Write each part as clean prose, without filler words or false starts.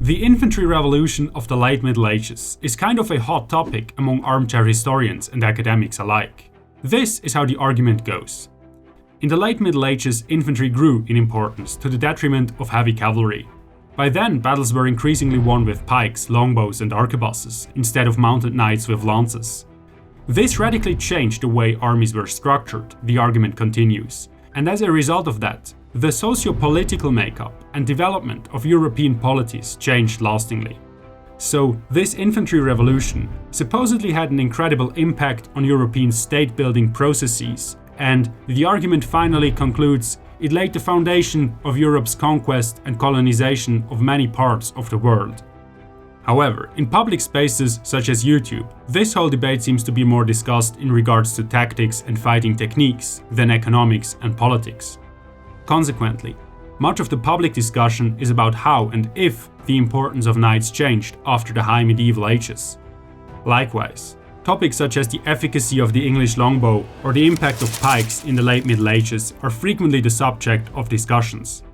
The Infantry Revolution of the late Middle Ages is kind of a hot topic among armchair historians and academics alike. This is how the argument goes. In the late Middle Ages, infantry grew in importance to the detriment of heavy cavalry. By then, battles were increasingly won with pikes, longbows and arquebuses, instead of mounted knights with lances. This radically changed the way armies were structured, the argument continues, and as a result of that, the socio-political makeup and development of European polities changed lastingly. So, this infantry revolution supposedly had an incredible impact on European state-building processes, and the argument finally concludes it laid the foundation of Europe's conquest and colonization of many parts of the world. However, in public spaces such as YouTube, this whole debate seems to be more discussed in regards to tactics and fighting techniques than economics and politics. Consequently, much of the public discussion is about how and if the importance of knights changed after the high medieval ages. Likewise, topics such as the efficacy of the English longbow or the impact of pikes in the late Middle Ages are frequently the subject of discussions.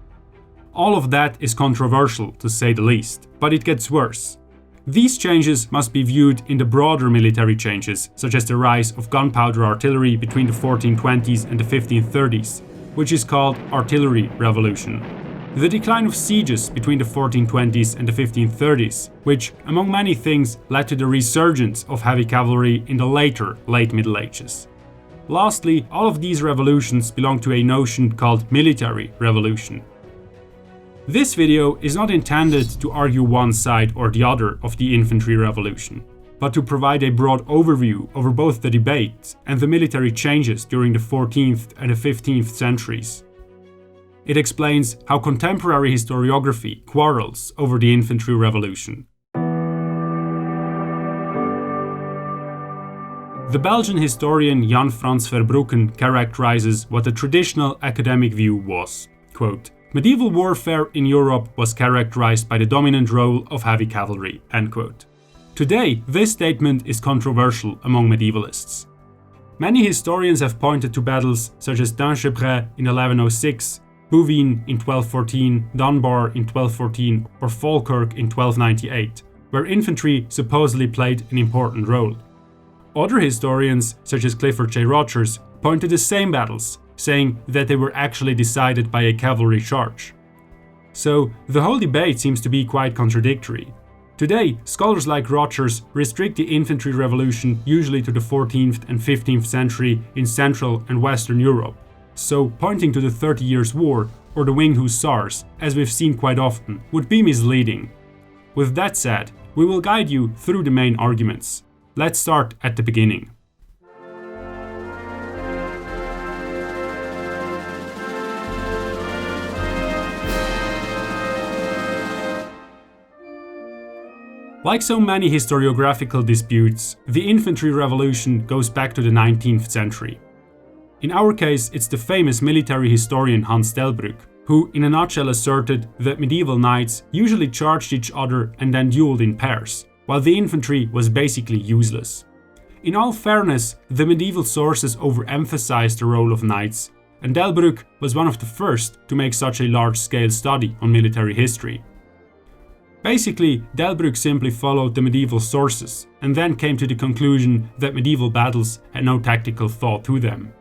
All of that is controversial, to say the least, but it gets worse. These changes must be viewed in the broader military changes, such as the rise of gunpowder artillery between the 1420s and the 1530s, which is called Artillery Revolution. The decline of sieges between the 1420s and the 1530s, which, among many things, led to the resurgence of heavy cavalry in the later late Middle Ages. Lastly, all of these revolutions belong to a notion called military revolution. This video is not intended to argue one side or the other of the infantry revolution, but to provide a broad overview over both the debate and the military changes during the 14th and the 15th centuries. It explains how contemporary historiography quarrels over the infantry revolution. The Belgian historian Jan Frans Verbruggen characterizes what the traditional academic view was. Quote, "Medieval warfare in Europe was characterized by the dominant role of heavy cavalry." End quote. Today, this statement is controversial among medievalists. Many historians have pointed to battles such as Dunchepre in 1106, Bouvines in 1214, Dunbar in 1214, or Falkirk in 1298, where infantry supposedly played an important role. Other historians, such as Clifford J. Rogers, point to the same battles, saying that they were actually decided by a cavalry charge. So, the whole debate seems to be quite contradictory. Today, scholars like Rogers restrict the infantry revolution usually to the 14th and 15th century in Central and Western Europe, so pointing to the 30 Years' War or the Winged Hussars, as we've seen quite often, would be misleading. With that said, we will guide you through the main arguments. Let's start at the beginning. Like so many historiographical disputes, the infantry revolution goes back to the 19th century. In our case, it's the famous military historian Hans Delbrück, who in a nutshell asserted that medieval knights usually charged each other and then dueled in pairs, while the infantry was basically useless. In all fairness, the medieval sources overemphasized the role of knights, and Delbrück was one of the first to make such a large-scale study on military history. Basically, Delbrück simply followed the medieval sources and then came to the conclusion that medieval battles had no tactical thought to them.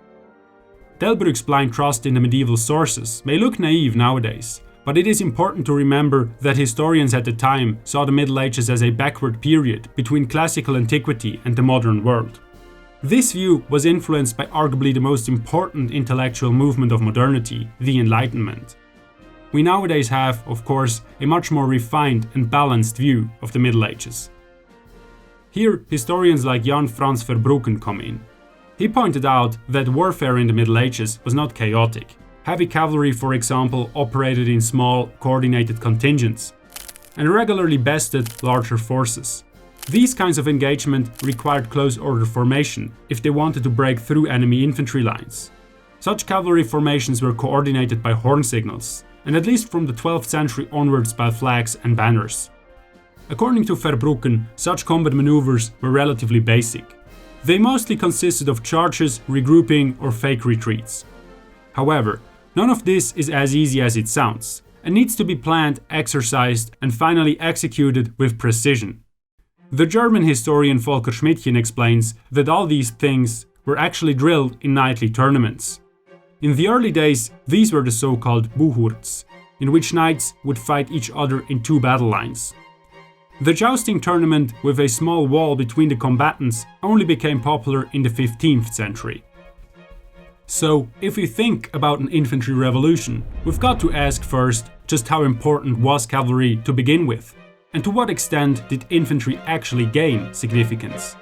Delbrück's blind trust in the medieval sources may look naive nowadays, but it is important to remember that historians at the time saw the Middle Ages as a backward period between classical antiquity and the modern world. This view was influenced by arguably the most important intellectual movement of modernity, the Enlightenment. We nowadays have, of course, a much more refined and balanced view of the Middle Ages. Here, historians like Jan Frans Verbruggen come in. He pointed out that warfare in the Middle Ages was not chaotic. Heavy cavalry, for example, operated in small, coordinated contingents and regularly bested larger forces. These kinds of engagement required close order formation if they wanted to break through enemy infantry lines. Such cavalry formations were coordinated by horn signals, and at least from the 12th century onwards by flags and banners. According to Verbruggen, such combat maneuvers were relatively basic. They mostly consisted of charges, regrouping, or fake retreats. However, none of this is as easy as it sounds, and needs to be planned, exercised, and finally executed with precision. The German historian Volker Schmidtchen explains that all these things were actually drilled in knightly tournaments. In the early days, these were the so-called Buhurts, in which knights would fight each other in two battle lines. The jousting tournament with a small wall between the combatants only became popular in the 15th century. So, if we think about an infantry revolution, we've got to ask first just how important was cavalry to begin with, and to what extent did infantry actually gain significance?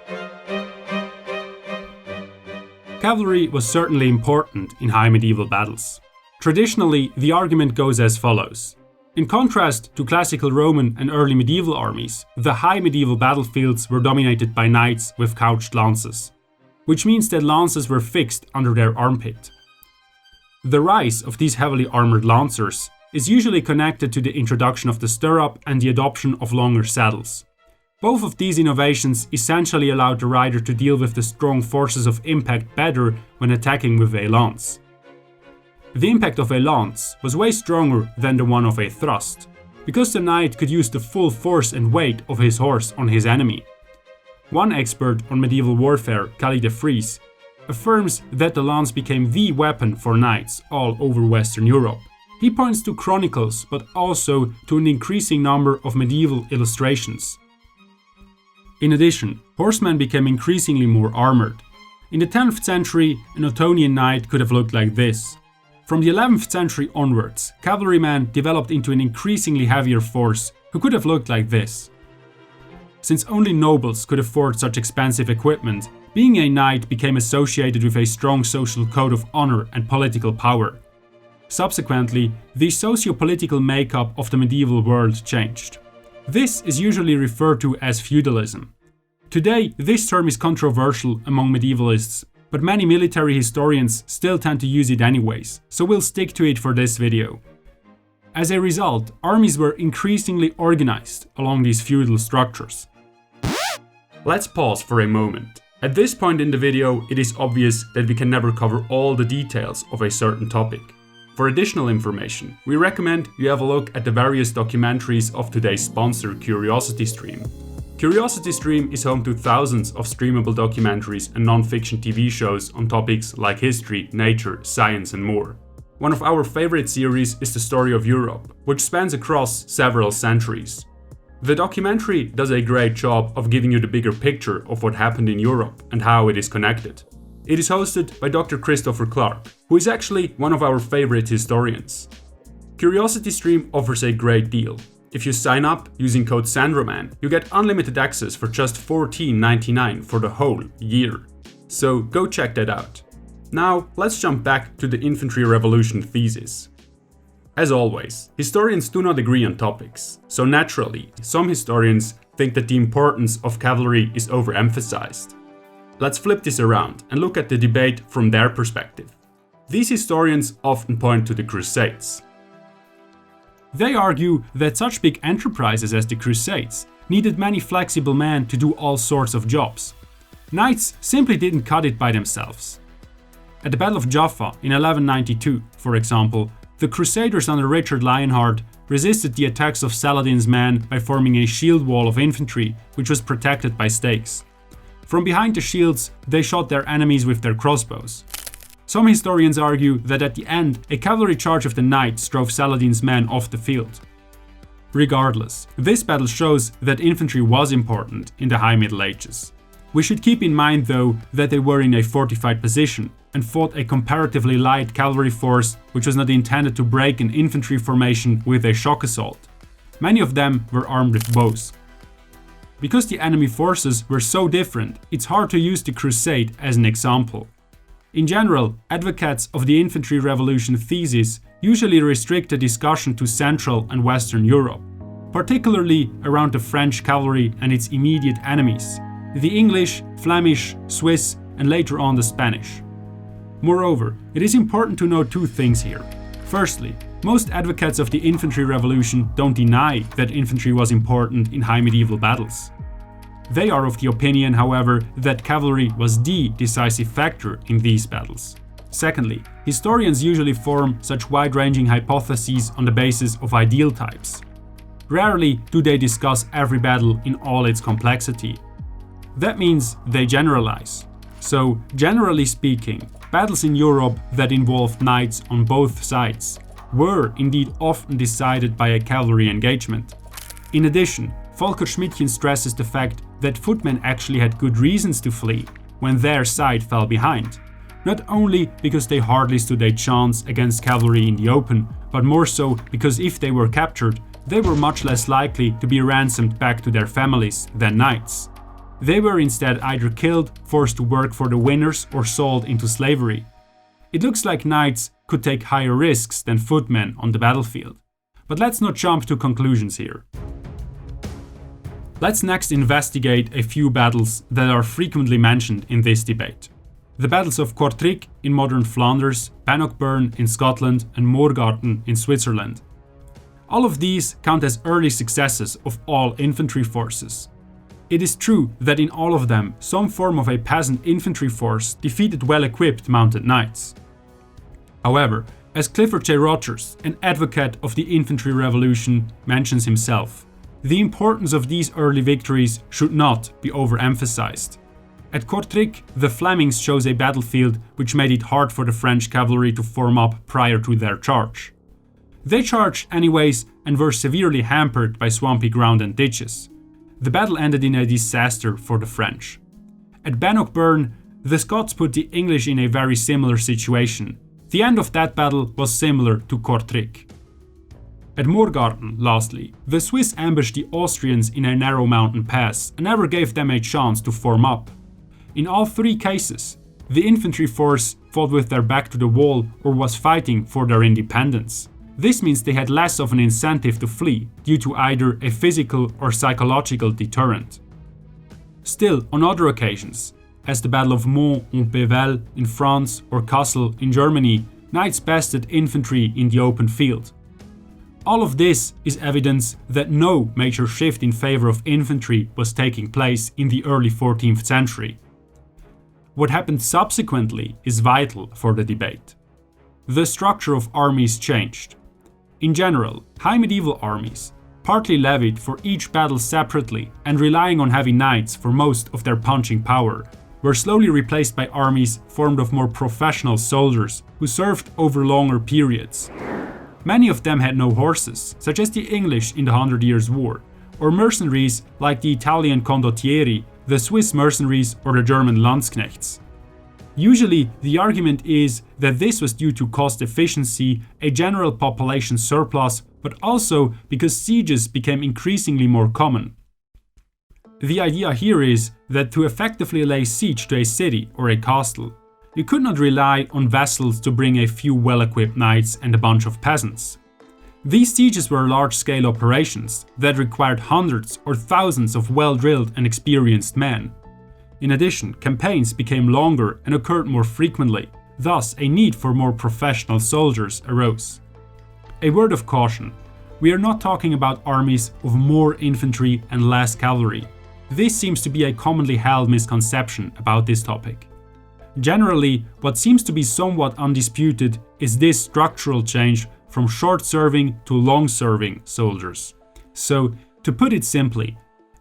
Cavalry was certainly important in high medieval battles. Traditionally, the argument goes as follows. In contrast to classical Roman and early medieval armies, the high medieval battlefields were dominated by knights with couched lances, which means that lances were fixed under their armpit. The rise of these heavily armored lancers is usually connected to the introduction of the stirrup and the adoption of longer saddles. Both of these innovations essentially allowed the rider to deal with the strong forces of impact better when attacking with a lance. The impact of a lance was way stronger than the one of a thrust, because the knight could use the full force and weight of his horse on his enemy. One expert on medieval warfare, Callie de Vries, affirms that the lance became the weapon for knights all over Western Europe. He points to chronicles, but also to an increasing number of medieval illustrations. In addition, horsemen became increasingly more armored. In the 10th century, an Ottonian knight could have looked like this. From the 11th century onwards, cavalrymen developed into an increasingly heavier force who could have looked like this. Since only nobles could afford such expensive equipment, being a knight became associated with a strong social code of honor and political power. Subsequently, the socio-political makeup of the medieval world changed. This is usually referred to as feudalism. Today, this term is controversial among medievalists, but many military historians still tend to use it anyways, so we'll stick to it for this video. As a result, armies were increasingly organized along these feudal structures. Let's pause for a moment. At this point in the video, it is obvious that we can never cover all the details of a certain topic. For additional information, we recommend you have a look at the various documentaries of today's sponsor, CuriosityStream. CuriosityStream is home to thousands of streamable documentaries and non-fiction TV shows on topics like history, nature, science, and more. One of our favorite series is The Story of Europe, which spans across several centuries. The documentary does a great job of giving you the bigger picture of what happened in Europe and how it is connected. It is hosted by Dr. Christopher Clark, who is actually one of our favorite historians. CuriosityStream offers a great deal. If you sign up using code SandRhoman, you get unlimited access for just $14.99 for the whole year. So go check that out. Now, let's jump back to the Infantry Revolution thesis. As always, historians do not agree on topics, so naturally, some historians think that the importance of cavalry is overemphasized. Let's flip this around and look at the debate from their perspective. These historians often point to the Crusades. They argue that such big enterprises as the Crusades needed many flexible men to do all sorts of jobs. Knights simply didn't cut it by themselves. At the Battle of Jaffa in 1192, for example, the Crusaders under Richard Lionheart resisted the attacks of Saladin's men by forming a shield wall of infantry, which was protected by stakes. From behind the shields, they shot their enemies with their crossbows. Some historians argue that at the end, a cavalry charge of the knights drove Saladin's men off the field. Regardless, this battle shows that infantry was important in the High Middle Ages. We should keep in mind though that they were in a fortified position and fought a comparatively light cavalry force which was not intended to break an infantry formation with a shock assault. Many of them were armed with bows. Because the enemy forces were so different, it's hard to use the Crusade as an example. In general, advocates of the Infantry Revolution thesis usually restrict the discussion to Central and Western Europe, particularly around the French cavalry and its immediate enemies, the English, Flemish, Swiss, and later on the Spanish. Moreover, it is important to note two things here. Firstly, most advocates of the Infantry Revolution don't deny that infantry was important in high medieval battles. They are of the opinion, however, that cavalry was the decisive factor in these battles. Secondly, historians usually form such wide-ranging hypotheses on the basis of ideal types. Rarely do they discuss every battle in all its complexity. That means they generalize. So, generally speaking, battles in Europe that involved knights on both sides were indeed often decided by a cavalry engagement. In addition, Volker Schmidtchen stresses the fact that footmen actually had good reasons to flee when their side fell behind. Not only because they hardly stood a chance against cavalry in the open, but more so because if they were captured, they were much less likely to be ransomed back to their families than knights. They were instead either killed, forced to work for the winners, or sold into slavery. It looks like knights could take higher risks than footmen on the battlefield. But let's not jump to conclusions here. Let's next investigate a few battles that are frequently mentioned in this debate. The battles of Kortrijk in modern Flanders, Bannockburn in Scotland, and Moorgarten in Switzerland. All of these count as early successes of all infantry forces. It is true that in all of them, some form of a peasant infantry force defeated well-equipped mounted knights. However, as Clifford J. Rogers, an advocate of the Infantry Revolution, mentions himself, the importance of these early victories should not be overemphasized. At Kortrijk, the Flemings chose a battlefield which made it hard for the French cavalry to form up prior to their charge. They charged anyways and were severely hampered by swampy ground and ditches. The battle ended in a disaster for the French. At Bannockburn, the Scots put the English in a very similar situation. The end of that battle was similar to Kortrijk. At Moorgarten, lastly, the Swiss ambushed the Austrians in a narrow mountain pass and never gave them a chance to form up. In all three cases, the infantry force fought with their back to the wall or was fighting for their independence. This means they had less of an incentive to flee due to either a physical or psychological deterrent. Still, on other occasions, as the Battle of Mont-en-Pévèle in France or Kassel in Germany, knights bested infantry in the open field. All of this is evidence that no major shift in favor of infantry was taking place in the early 14th century. What happened subsequently is vital for the debate. The structure of armies changed. In general, high medieval armies, partly levied for each battle separately and relying on heavy knights for most of their punching power, were slowly replaced by armies formed of more professional soldiers who served over longer periods. Many of them had no horses, such as the English in the 100 Years' War, or mercenaries like the Italian condottieri, the Swiss mercenaries, or the German Landsknechts. Usually, the argument is that this was due to cost efficiency, a general population surplus, but also because sieges became increasingly more common. The idea here is that to effectively lay siege to a city or a castle, you could not rely on vessels to bring a few well-equipped knights and a bunch of peasants. These sieges were large-scale operations that required hundreds or thousands of well-drilled and experienced men. In addition, campaigns became longer and occurred more frequently, thus a need for more professional soldiers arose. A word of caution, we are not talking about armies of more infantry and less cavalry. This seems to be a commonly held misconception about this topic. Generally, what seems to be somewhat undisputed is this structural change from short-serving to long-serving soldiers. So, to put it simply,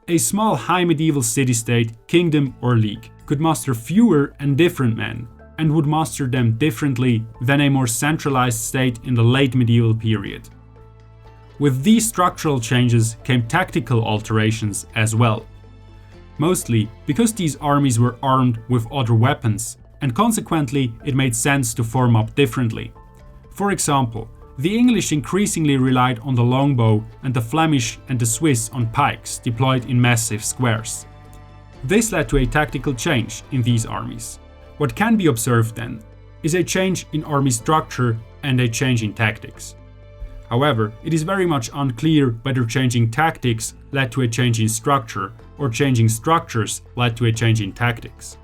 a small high medieval city-state, kingdom or league could muster fewer and different men, and would muster them differently than a more centralized state in the late medieval period. With these structural changes came tactical alterations as well. Mostly because these armies were armed with other weapons, and consequently it made sense to form up differently. For example, the English increasingly relied on the longbow and the Flemish and the Swiss on pikes deployed in massive squares. This led to a tactical change in these armies. What can be observed then is a change in army structure and a change in tactics. However, it is very much unclear whether changing tactics led to a change in structure or changing structures led to a change in tactics.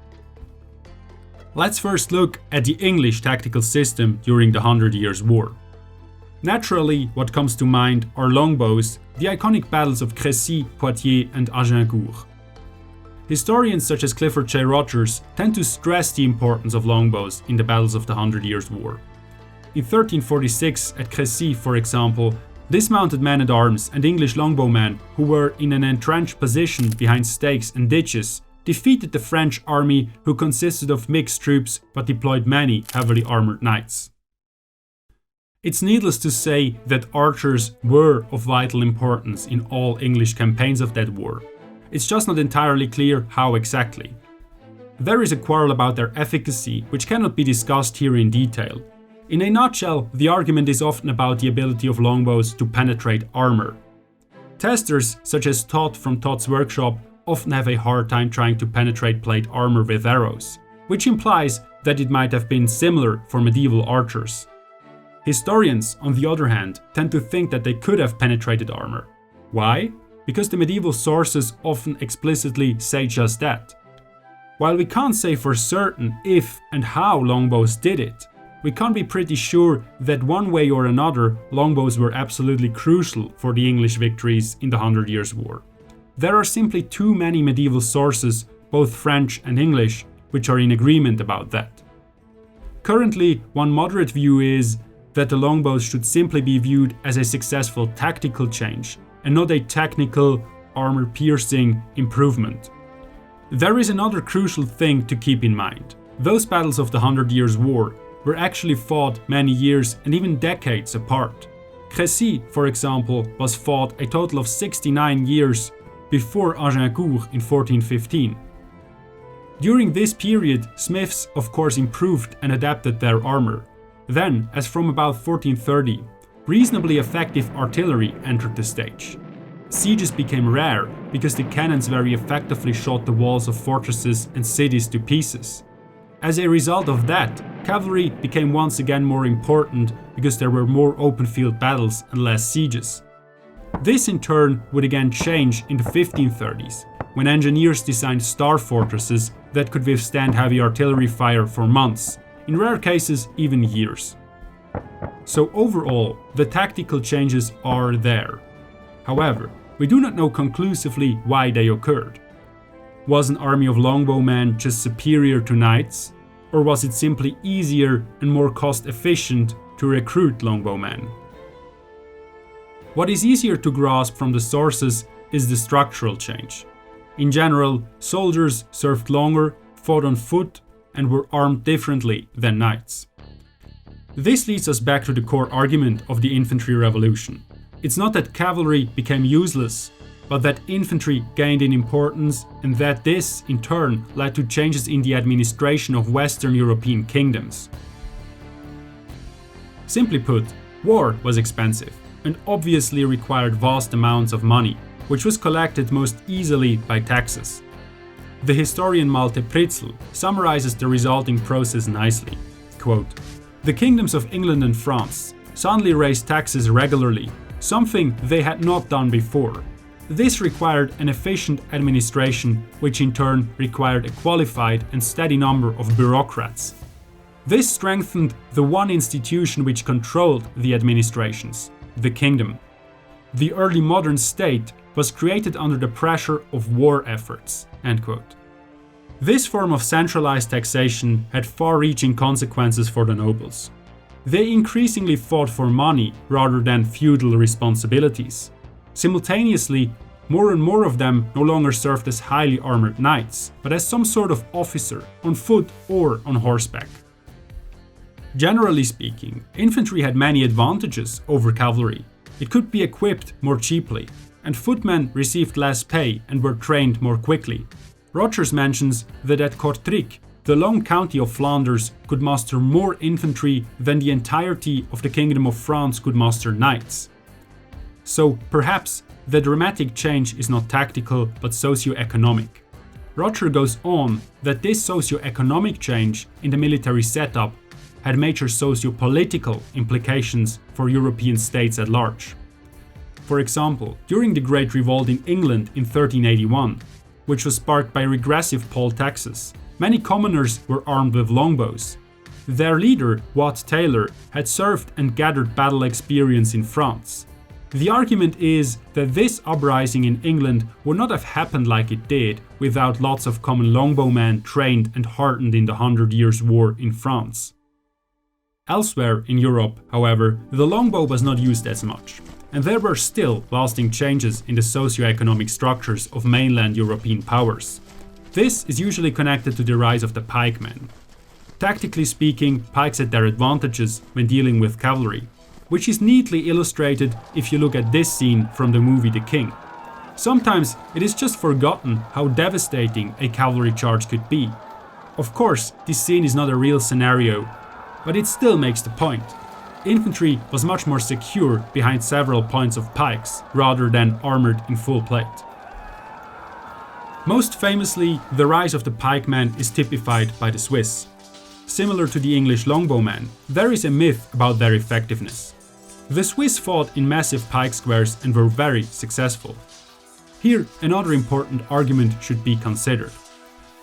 Let's first look at the English tactical system during the 100 Years' War. Naturally, what comes to mind are longbows, the iconic battles of Crécy, Poitiers and Agincourt. Historians such as Clifford J. Rogers tend to stress the importance of longbows in the battles of the Hundred Years' War. In 1346 at Crécy, for example, dismounted men-at-arms and English longbowmen who were in an entrenched position behind stakes and ditches defeated the French army, who consisted of mixed troops but deployed many heavily armoured knights. It's needless to say that archers were of vital importance in all English campaigns of that war. It's just not entirely clear how exactly. There is a quarrel about their efficacy, which cannot be discussed here in detail. In a nutshell, the argument is often about the ability of longbows to penetrate armor. Testers, such as Todd from Todd's workshop, often have a hard time trying to penetrate plate armor with arrows, which implies that it might have been similar for medieval archers. Historians, on the other hand, tend to think that they could have penetrated armor. Why? Because the medieval sources often explicitly say just that. While we can't say for certain if and how longbows did it, we can be pretty sure that one way or another, longbows were absolutely crucial for the English victories in the Hundred Years' War. There are simply too many medieval sources, both French and English, which are in agreement about that. Currently, one moderate view is that the longbows should simply be viewed as a successful tactical change and not a technical, armor-piercing improvement. There is another crucial thing to keep in mind. Those battles of the Hundred Years' War were actually fought many years and even decades apart. Crécy, for example, was fought a total of 69 years before Agincourt in 1415. During this period, smiths of course improved and adapted their armor. Then, as from about 1430, reasonably effective artillery entered the stage. Sieges became rare because the cannons very effectively shot the walls of fortresses and cities to pieces. As a result of that, cavalry became once again more important because there were more open field battles and less sieges. This in turn would again change in the 1530s, when engineers designed star fortresses that could withstand heavy artillery fire for months, in rare cases even years. So overall, the tactical changes are there. However, we do not know conclusively why they occurred. Was an army of longbowmen just superior to knights? Or was it simply easier and more cost efficient to recruit longbowmen? What is easier to grasp from the sources is the structural change. In general, soldiers served longer, fought on foot, and were armed differently than knights. This leads us back to the core argument of the Infantry Revolution. It's not that cavalry became useless, but that infantry gained in importance, and that this, in turn, led to changes in the administration of Western European kingdoms. Simply put, war was expensive, and obviously required vast amounts of money, which was collected most easily by taxes. The historian Malte Pritzel summarizes the resulting process nicely. Quote, "The kingdoms of England and France suddenly raised taxes regularly, something they had not done before. This required an efficient administration, which in turn required a qualified and steady number of bureaucrats. This strengthened the one institution which controlled the administrations, the kingdom. The early modern state was created under the pressure of war efforts." End quote. This form of centralized taxation had far-reaching consequences for the nobles. They increasingly fought for money rather than feudal responsibilities. Simultaneously, more and more of them no longer served as highly armored knights, but as some sort of officer, on foot or on horseback. Generally speaking, infantry had many advantages over cavalry. It could be equipped more cheaply, and footmen received less pay and were trained more quickly. Rogers mentions that at Kortrijk, the lone county of Flanders could muster more infantry than the entirety of the Kingdom of France could muster knights. So perhaps the dramatic change is not tactical but socio-economic. Roger goes on that this socio-economic change in the military setup had major socio-political implications for European states at large. For example, during the Great Revolt in England in 1381, which was sparked by regressive poll taxes, many commoners were armed with longbows. Their leader, Wat Taylor, had served and gathered battle experience in France. The argument is that this uprising in England would not have happened like it did without lots of common longbowmen trained and hardened in the 100 Years' War in France. Elsewhere in Europe, however, the longbow was not used as much, and there were still lasting changes in the socio-economic structures of mainland European powers. This is usually connected to the rise of the pikemen. Tactically speaking, pikes had their advantages when dealing with cavalry, which is neatly illustrated if you look at this scene from the movie The King. Sometimes it is just forgotten how devastating a cavalry charge could be. Of course, this scene is not a real scenario, but it still makes the point. Infantry was much more secure behind several points of pikes, rather than armored in full plate. Most famously, the rise of the pikeman is typified by the Swiss. Similar to the English longbowmen, there is a myth about their effectiveness. The Swiss fought in massive pike squares and were very successful. Here, another important argument should be considered.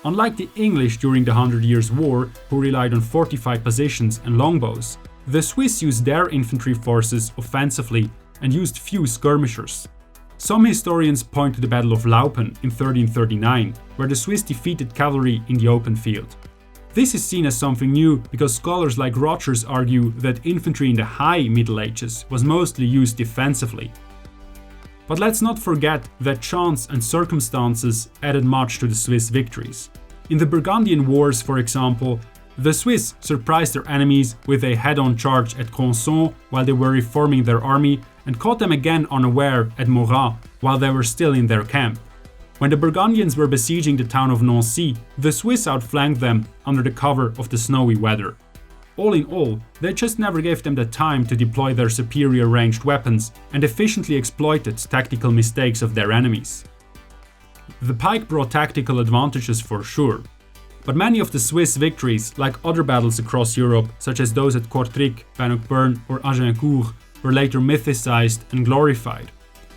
Unlike the English during the 100 Years' War, who relied on fortified positions and longbows, the Swiss used their infantry forces offensively and used few skirmishers. Some historians point to the Battle of Laupen in 1339, where the Swiss defeated cavalry in the open field. This is seen as something new because scholars like Rogers argue that infantry in the High Middle Ages was mostly used defensively. But let's not forget that chance and circumstances added much to the Swiss victories. In the Burgundian Wars, for example, the Swiss surprised their enemies with a head-on charge at Conson while they were reforming their army and caught them again unaware at Morat while they were still in their camp. When the Burgundians were besieging the town of Nancy, the Swiss outflanked them under the cover of the snowy weather. All in all, they just never gave them the time to deploy their superior ranged weapons and efficiently exploited tactical mistakes of their enemies. The pike brought tactical advantages for sure, but many of the Swiss victories, like other battles across Europe, such as those at Kortrijk, Bannockburn or Agincourt, were later mythicized and glorified.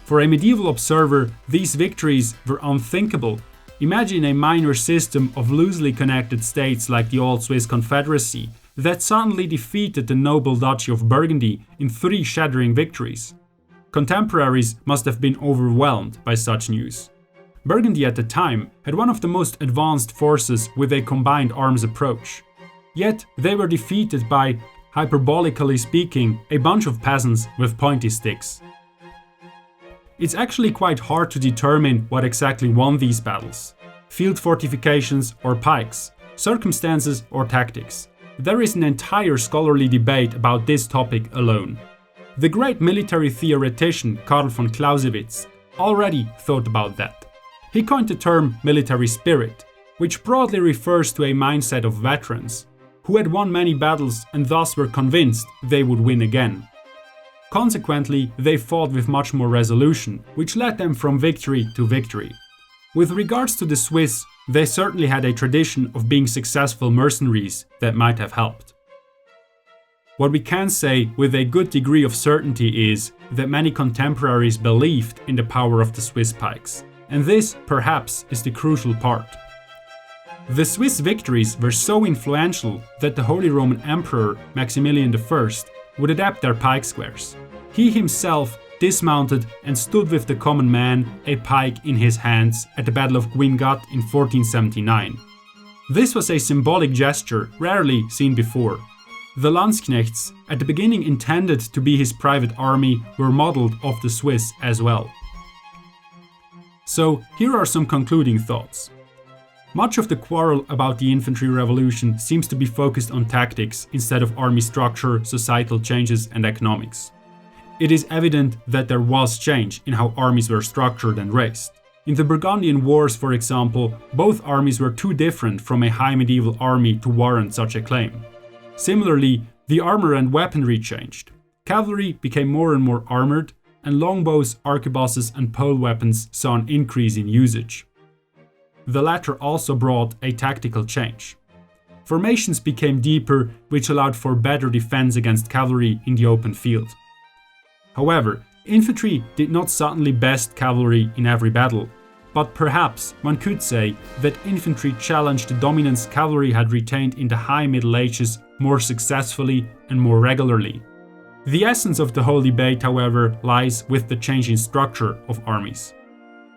For a medieval observer, these victories were unthinkable. Imagine a minor system of loosely connected states like the Old Swiss Confederacy that suddenly defeated the noble Duchy of Burgundy in 3 shattering victories. Contemporaries must have been overwhelmed by such news. Burgundy at the time had one of the most advanced forces with a combined arms approach. Yet they were defeated by, hyperbolically speaking, a bunch of peasants with pointy sticks. It's actually quite hard to determine what exactly won these battles. Field fortifications or pikes, circumstances or tactics. There is an entire scholarly debate about this topic alone. The great military theoretician Karl von Clausewitz already thought about that. He coined the term military spirit, which broadly refers to a mindset of veterans, who had won many battles and thus were convinced they would win again. Consequently, they fought with much more resolution, which led them from victory to victory. With regards to the Swiss, they certainly had a tradition of being successful mercenaries that might have helped. What we can say with a good degree of certainty is that many contemporaries believed in the power of the Swiss pikes, and this, perhaps, is the crucial part. The Swiss victories were so influential that the Holy Roman Emperor Maximilian I would adapt their pike squares. He himself dismounted and stood with the common man, a pike in his hands, at the Battle of Guingat in 1479. This was a symbolic gesture rarely seen before. The Landsknechts, at the beginning intended to be his private army, were modeled off the Swiss as well. So here are some concluding thoughts. Much of the quarrel about the Infantry Revolution seems to be focused on tactics instead of army structure, societal changes, and economics. It is evident that there was change in how armies were structured and raised. In the Burgundian Wars, for example, both armies were too different from a high medieval army to warrant such a claim. Similarly, the armor and weaponry changed. Cavalry became more and more armored, and longbows, arquebuses, and pole weapons saw an increase in usage. The latter also brought a tactical change. Formations became deeper, which allowed for better defense against cavalry in the open field. However, infantry did not suddenly best cavalry in every battle, but perhaps one could say that infantry challenged the dominance cavalry had retained in the High Middle Ages more successfully and more regularly. The essence of the whole debate, however, lies with the changing structure of armies.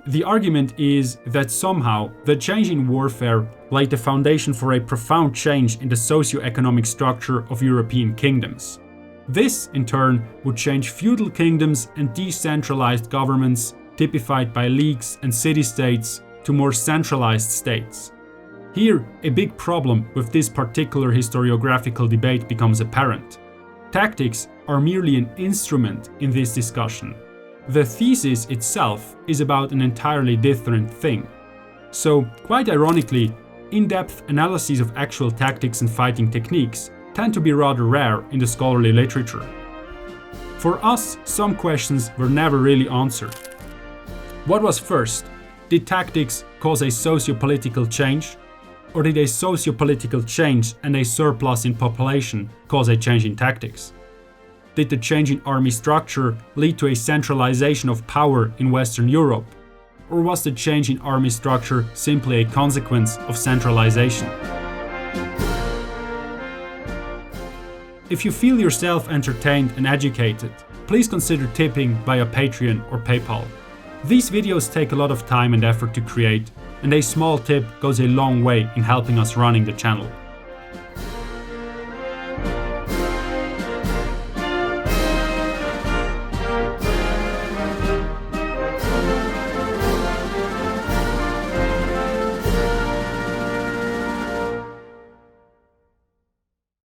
The argument is that somehow the change in warfare laid the foundation for a profound change in the socio-economic structure of European kingdoms. This, in turn, would change feudal kingdoms and decentralized governments, typified by leagues and city-states, to more centralized states. Here, a big problem with this particular historiographical debate becomes apparent. Tactics are merely an instrument in this discussion. The thesis itself is about an entirely different thing. So, quite ironically, in-depth analyses of actual tactics and fighting techniques tend to be rather rare in the scholarly literature. For us, some questions were never really answered. What was first? Did tactics cause a socio-political change? Or did a socio-political change and a surplus in population cause a change in tactics? Did the change in army structure lead to a centralization of power in Western Europe? Or was the change in army structure simply a consequence of centralization? If you feel yourself entertained and educated, please consider tipping via Patreon or PayPal. These videos take a lot of time and effort to create, and a small tip goes a long way in helping us running the channel.